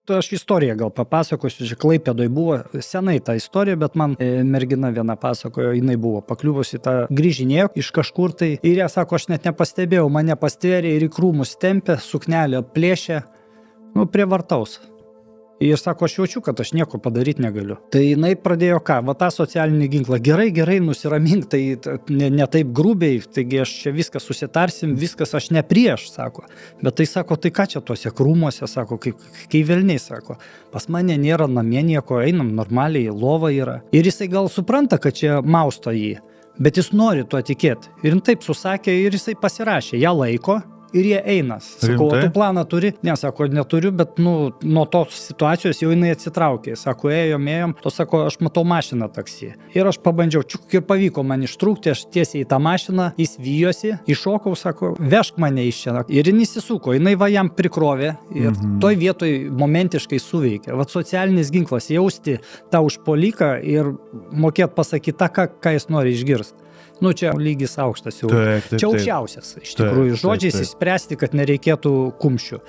Aš istoriją gal papasakosiu, Klaipėdoj buvo senai ta istorija, bet man mergina viena pasakojo, jinai buvo pakliuvusi tą grįžinėjo iš kažkur tai ir jie sako, aš net nepastebėjau, mane pastvėrė ir į krūmus tempė, suknelę plėšė, prievartaus. Ir sako, aš jaučiu, kad aš nieko padaryti negaliu. Tai jinai pradėjo ką? Va tą socialinį ginklą. Gerai, nusiramink, tai ne taip grubiai, taigi aš čia viską susitarsim, viskas aš ne prieš, sako. Bet tai sako, tai ką čia tuose krūmuose, sako, kai velniai, sako. Pas mane nėra namie nieko, einam normaliai, lova yra. Ir jisai gal supranta, kad čia mausto jį, bet jis nori tuo tikėti. Ir jis taip susakė ir jisai pasirašė, ją laiko. Ir jie eina. Sakau, o tu planą turi? Ne, sako, neturiu, bet nuo tos situacijos jau jinai atsitraukė. Sako, ėjom, to sako, aš matau mašiną taksi. Ir aš pabandžiau, ir pavyko man ištrūkti, aš tiesiai į tą mašiną, jis vyjosi, iššokau, sako, vežk mane iš čia. Ir jis įsisuko, jinai va jam prikrovė ir toj vietoj momentiškai suveikė. Vat socialinis ginklas, jausti tą užpuoliką ir mokėt pasakyti tą, ką jis nori išgirsti. Čia lygis aukštas jau. Čia aukščiausias, iš tikrųjų, žodžiais įspręsti, kad nereikėtų kumščių.